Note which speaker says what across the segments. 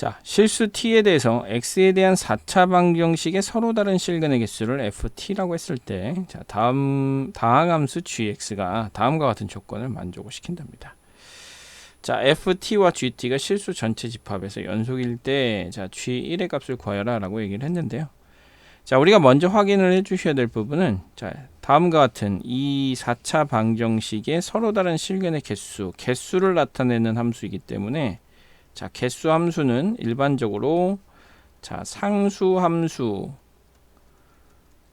Speaker 1: 자, 실수 t에 대해서 x에 대한 4차 방정식의 서로 다른 실근의 개수를 ft라고 했을 때, 자, 다항함수 gx가 다음과 같은 조건을 만족을 시킨답니다. 자, ft와 gt가 실수 전체 집합에서 연속일 때, 자, g1의 값을 구하여라 라고 얘기를 했는데요. 자, 우리가 먼저 확인을 해 주셔야 될 부분은, 자, 다음과 같은 이 4차 방정식의 서로 다른 실근의 개수를 나타내는 함수이기 때문에, 자, 개수 함수는 일반적으로, 자, 상수 함수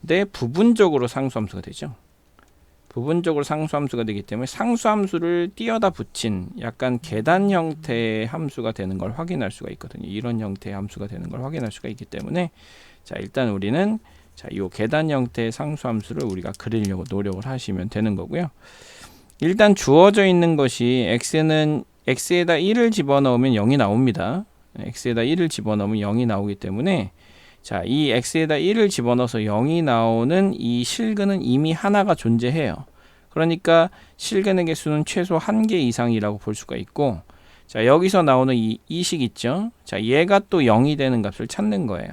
Speaker 1: 대 부분적으로 상수 함수가 되죠. 부분적으로 상수 함수가 되기 때문에 상수 함수를 띄어다 붙인 약간 계단 형태의 함수가 되는 걸 확인할 수가 있거든요. 이런 형태의 함수가 되는 걸 확인할 수가 있기 때문에, 자, 일단 우리는, 자, 요 계단 형태의 상수 함수를 우리가 그리려고 노력을 하시면 되는 거고요. 일단 주어져 있는 것이 x에다 1을 집어넣으면 0이 나옵니다. x에다 1을 집어넣으면 0이 나오기 때문에, 자, 이 x에다 1을 집어넣어서 0이 나오는 이 실근은 이미 하나가 존재해요. 그러니까 실근의 개수는 최소 1개 이상이라고 볼 수가 있고, 자, 여기서 나오는 이 식 있죠. 자, 얘가 또 0이 되는 값을 찾는 거예요.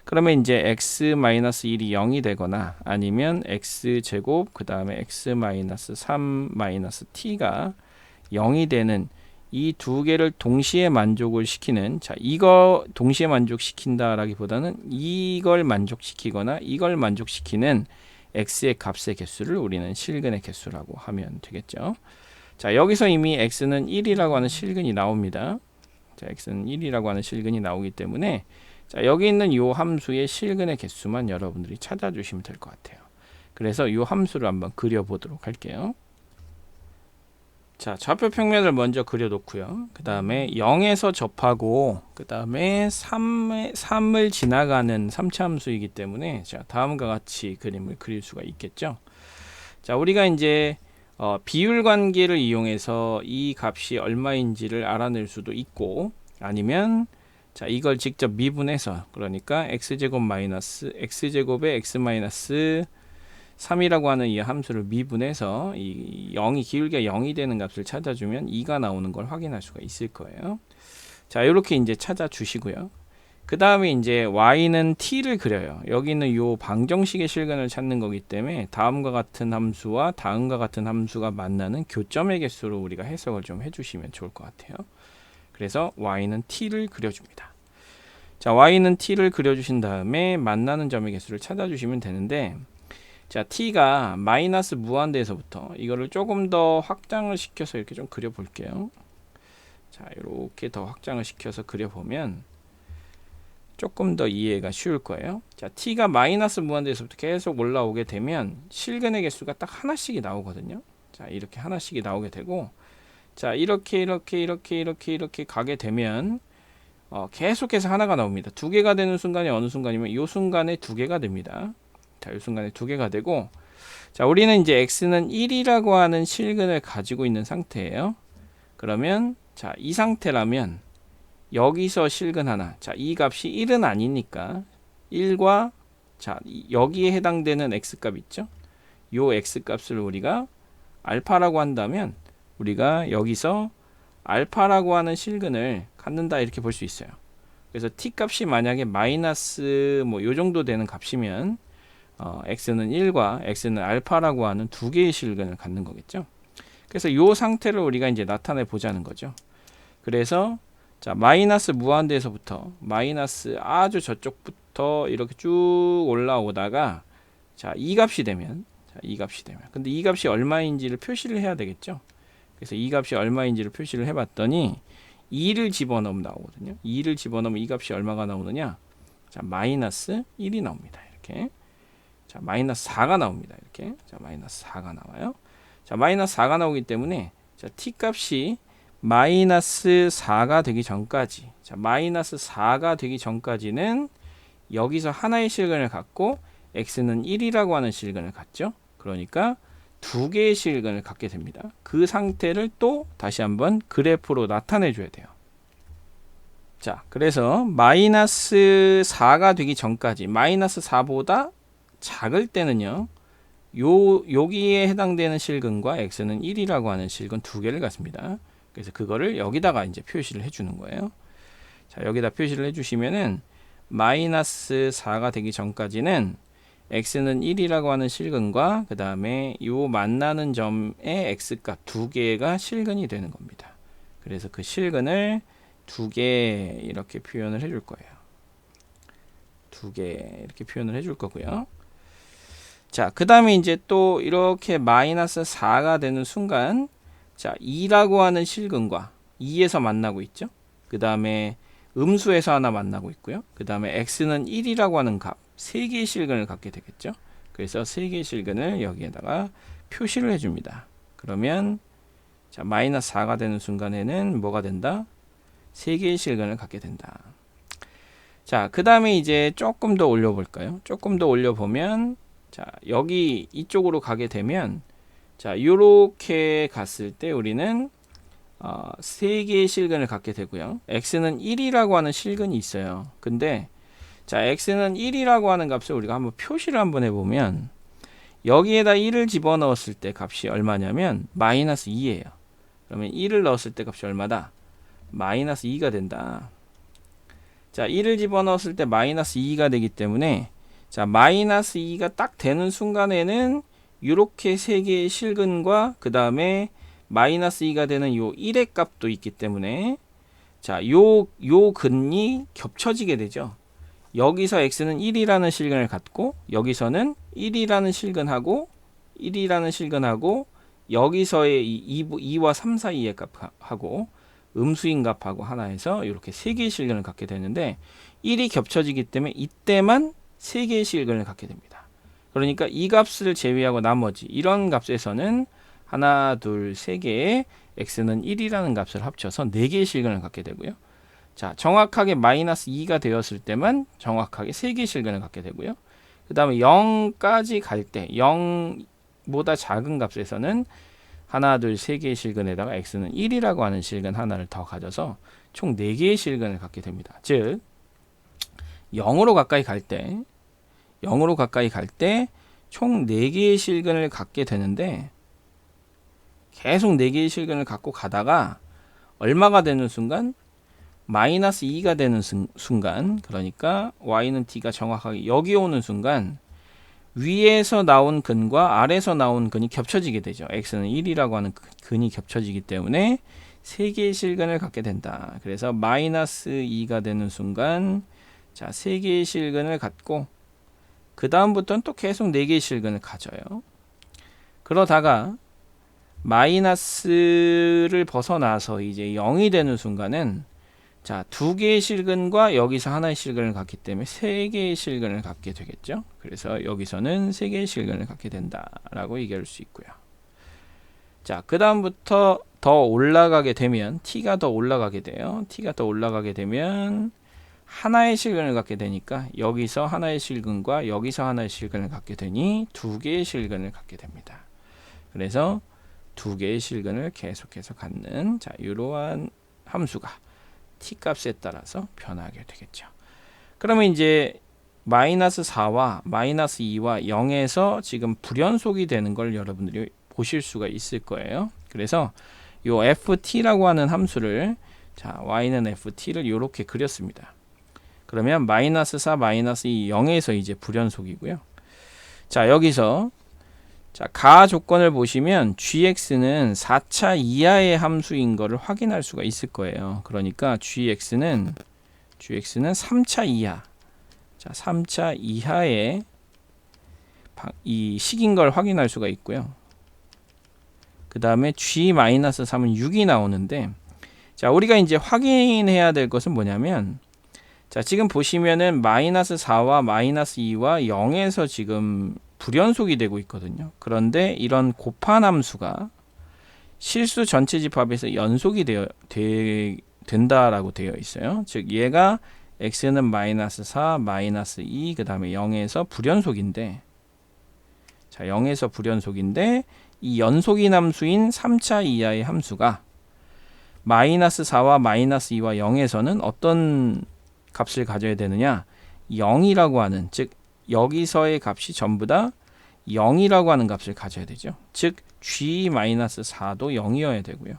Speaker 1: 그러면 이제 x-1이 0이 되거나 아니면 x제곱 그 다음에 x-3-t가 0이 되는 이 두 개를 동시에 만족을 시키는, 자, 이거 동시에 만족시킨다라기보다는 이걸 만족시키거나 이걸 만족시키는 x의 값의 개수를 우리는 실근의 개수라고 하면 되겠죠. 자, 여기서 이미 x는 1이라고 하는 실근이 나옵니다. 자, x는 1이라고 하는 실근이 나오기 때문에, 자, 여기 있는 이 함수의 실근의 개수만 여러분들이 찾아주시면 될 것 같아요. 그래서 이 함수를 한번 그려보도록 할게요. 자, 좌표 평면을 먼저 그려놓고요. 그 다음에 0에서 접하고 그 다음에 3을 지나가는 3차 함수이기 때문에, 자, 다음과 같이 그림을 그릴 수가 있겠죠. 자, 우리가 이제 비율 관계를 이용해서 이 값이 얼마인지를 알아낼 수도 있고, 아니면, 자, 이걸 직접 미분해서, 그러니까 x제곱에 x 마이너스 3이라고 하는 이 함수를 미분해서 이 0이 기울기가 0이 되는 값을 찾아주면 2가 나오는 걸 확인할 수가 있을 거예요. 자, 이렇게 이제 찾아주시고요. 그 다음에 이제 y는 t를 그려요. 여기는 요 방정식의 실근을 찾는 거기 때문에 다음과 같은 함수와 다음과 같은 함수가 만나는 교점의 개수로 우리가 해석을 좀 해주시면 좋을 것 같아요. 그래서 y는 t를 그려줍니다. 자, y는 t를 그려주신 다음에 만나는 점의 개수를 찾아주시면 되는데, 자, t가 마이너스 무한대에서부터 이거를 조금 더 확장을 시켜서 이렇게 좀 그려볼게요. 자, 이렇게 더 확장을 시켜서 그려보면 조금 더 이해가 쉬울 거예요. 자, t가 마이너스 무한대에서부터 계속 올라오게 되면 실근의 개수가 딱 하나씩이 나오거든요. 자, 이렇게 하나씩이 나오게 되고, 자, 이렇게 가게 되면 계속해서 하나가 나옵니다. 두 개가 되는 순간이 어느 순간이면 이 순간에 두 개가 됩니다. 자, 이 순간에 두 개가 되고, 자, 우리는 이제 x는 1이라고 하는 실근을 가지고 있는 상태예요. 그러면, 자, 이 상태라면 여기서 실근 하나, 자, 이 값이 1은 아니니까 1과, 자, 여기에 해당되는 x값 있죠. 요 x값을 우리가 알파라고 한다면 우리가 여기서 알파라고 하는 실근을 갖는다 이렇게 볼 수 있어요. 그래서 t 값이 만약에 마이너스 뭐 요 정도 되는 값이면 x는 1과 x는 알파라고 하는 두 개의 실근을 갖는 거겠죠. 그래서 이 상태를 우리가 이제 나타내 보자는 거죠. 그래서, 자, 마이너스 무한대에서부터 마이너스 아주 저쪽부터 이렇게 쭉 올라오다가, 자, 이 값이 되면, 근데 이 값이 얼마인지를 표시를 해야 되겠죠. 그래서 이 값이 얼마인지를 표시를 해봤더니 2를 집어넣으면 나오거든요. 2를 집어넣으면 이 값이 얼마가 나오느냐? 자, 마이너스 1이 나옵니다. 이렇게. 자, 마이너스 4가 나옵니다. 이렇게. 자, 마이너스 4가 나와요. 자, 마이너스 4가 나오기 때문에, 자, t 값이 마이너스 4가 되기 전까지, 자, 마이너스 4가 되기 전까지는 여기서 하나의 실근을 갖고 x는 1이라고 하는 실근을 갖죠. 그러니까 두 개의 실근을 갖게 됩니다. 그 상태를 또 다시 한번 그래프로 나타내 줘야 돼요. 자, 그래서 마이너스 4가 되기 전까지, 마이너스 4보다 작을 때는요, 여기에 해당되는 실근과 x는 1이라고 하는 실근 두 개를 갖습니다. 그래서 그거를 여기다가 이제 표시를 해주는 거예요. 자, 자, 여기다 표시를 해주시면은 마이너스 4가 되기 전까지는 x는 1이라고 하는 실근과 그 다음에 요 만나는 점의 x값 두 개가 실근이 되는 겁니다. 그래서 그 실근을 두 개 이렇게 표현을 해줄 거예요. 두 개 이렇게 표현을 해줄 거고요. 자, 그 다음에 이제 또 이렇게 마이너스 4가 되는 순간, 자, 2라고 하는 실근과 2에서 만나고 있죠. 그 다음에 음수에서 하나 만나고 있고요. 그 다음에 x는 1이라고 하는 값, 3개의 실근을 갖게 되겠죠. 그래서 3개의 실근을 여기에다가 표시를 해줍니다. 그러면 자, 마이너스 4가 되는 순간에는 뭐가 된다? 3개의 실근을 갖게 된다. 자, 그 다음에 이제 조금 더 올려볼까요? 조금 더 올려보면, 자, 여기 이쪽으로 가게 되면, 자, 요렇게 갔을 때 우리는 3개의 실근을 갖게 되고요. x는 1이라고 하는 실근이 있어요. 근데 자, x는 1이라고 하는 값을 우리가 한번 표시를 한번 해보면, 여기에다 1을 집어넣었을 때 값이 얼마냐면 마이너스 2예요. 그러면 1을 넣었을 때 값이 얼마다? 마이너스 2가 된다. 자, 1을 집어넣었을 때 마이너스 2가 되기 때문에, 자, 마이너스 2가 딱 되는 순간에는 이렇게 3개의 실근과 그 다음에 마이너스 2가 되는 요 1의 값도 있기 때문에, 자, 요 근이 겹쳐지게 되죠. 여기서 x는 1이라는 실근을 갖고, 여기서는 1이라는 실근하고 여기서의 2와 3 사이의 값하고 음수인 값하고 하나에서 이렇게 3개의 실근을 갖게 되는데, 1이 겹쳐지기 때문에 이때만 3개의 실근을 갖게 됩니다. 그러니까 이 값을 제외하고 나머지 이런 값에서는 하나, 둘, 3개의 x는 1이라는 값을 합쳐서 4개의 실근을 갖게 되고요. 자, 정확하게 마이너스 2가 되었을 때만 정확하게 3개의 실근을 갖게 되고요. 그 다음에 0까지 갈 때 0보다 작은 값에서는 하나, 둘, 3개의 실근에다가 x는 1이라고 하는 실근 하나를 더 가져서 총 4개의 실근을 갖게 됩니다. 즉 0으로 가까이 갈 때 총 4개의 실근을 갖게 되는데, 계속 4개의 실근을 갖고 가다가 얼마가 되는 순간? 마이너스 2가 되는 순간, 그러니까 y는 t가 정확하게 여기 오는 순간 위에서 나온 근과 아래에서 나온 근이 겹쳐지게 되죠. x는 1이라고 하는 근이 겹쳐지기 때문에 3개의 실근을 갖게 된다. 그래서 마이너스 2가 되는 순간, 자, 3개의 실근을 갖고 그 다음부터는 또 계속 4개의 실근을 가져요. 그러다가 마이너스를 벗어나서 이제 0이 되는 순간은, 자, 2개의 실근과 여기서 하나의 실근을 갖기 때문에 3개의 실근을 갖게 되겠죠. 그래서 여기서는 3개의 실근을 갖게 된다라고 얘기할 수 있고요. 자, 그 다음부터 더 올라가게 되면, t가 더 올라가게 돼요. t가 더 올라가게 되면 하나의 실근을 갖게 되니까 여기서 하나의 실근과 여기서 하나의 실근을 갖게 되니 2개의 실근을 갖게 됩니다. 그래서 2개의 실근을 계속해서 갖는, 자, 이러한 함수가 t 값에 따라서 변하게 되겠죠. 그러면 이제 마이너스 4와 마이너스 2와 0에서 지금 불연속이 되는 걸 여러분들이 보실 수가 있을 거예요. 그래서 요 ft라고 하는 함수를, 자, y는 ft를 이렇게 그렸습니다. 그러면 마이너스 4, 마이너스 2, 0에서 이제 불연속이고요. 자, 여기서 자, 가 조건을 보시면 gx는 4차 이하의 함수인 것을 확인할 수가 있을 거예요. 그러니까 gx는 3차 이하, 자, 3차 이하의 이 식인 걸 확인할 수가 있고요. 그 다음에 g-3은 6이 나오는데, 자, 우리가 이제 확인해야 될 것은 뭐냐면, 자, 지금 보시면은 마이너스 4와 마이너스 2와 0에서 지금 불연속이 되고 있거든요. 그런데 이런 곱한 함수가 실수 전체 집합에서 연속이 된다라고 되어 있어요. 즉 얘가 x는 마이너스 4, 마이너스 2, 그 다음에 0에서 불연속인데, 자, 0에서 불연속인데 이 연속인 함수인 3차 이하의 함수가 마이너스 4와 마이너스 2와 0에서는 어떤 값을 가져야 되느냐? 0이라고 하는, 즉 여기서의 값이 전부 다 0이라고 하는 값을 가져야 되죠. 즉 g-4도 0이어야 되고요.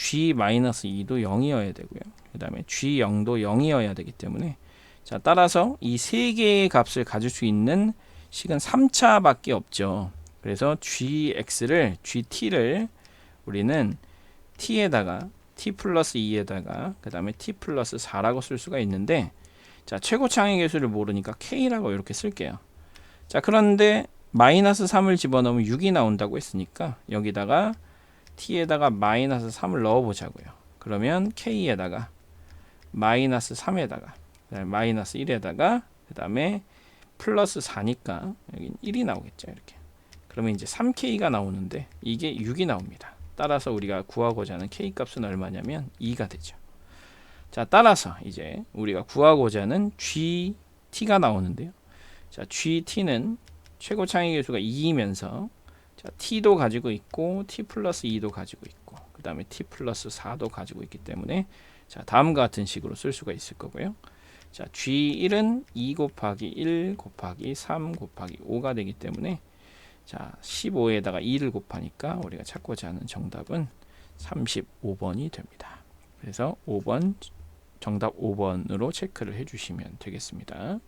Speaker 1: G-2도 0이어야 되고요. 그 다음에 G0도 0이어야 되기 때문에 자, 따라서 이 세 개의 값을 가질 수 있는 식은 3차밖에 없죠. 그래서 GT를 우리는 T에다가 T 플러스 2에다가 그 다음에 T 플러스 4라고 쓸 수가 있는데 자, 최고차항의 개수를 모르니까 K라고 이렇게 쓸게요. 자, 그런데 마이너스 3을 집어넣으면 6이 나온다고 했으니까 여기다가 T에다가 마이너스 3을 넣어 보자고요. 그러면 K에다가 마이너스 3에다가 마이너스 1에다가 그 다음에 플러스 4니까 여기 1이 나오겠죠. 이렇게. 그러면 이제 3K가 나오는데 이게 6이 나옵니다. 따라서 우리가 구하고자 하는 K 값은 얼마냐면 2가 되죠. 자, 따라서 이제 우리가 구하고자 하는 GT가 나오는데요. 자, GT는 최고차항의 개수가 2이면서 자, T도 가지고 있고 T 플러스 2도 가지고 있고 그 다음에 T 플러스 4도 가지고 있기 때문에 자, 다음과 같은 식으로 쓸 수가 있을 거고요. 자, G1은 2 곱하기 1 곱하기 3 곱하기 5가 되기 때문에 자, 15에다가 2를 곱하니까 우리가 찾고자 하는 정답은 35번이 됩니다. 그래서 5번 정답 5번으로 체크를 해 주시면 되겠습니다.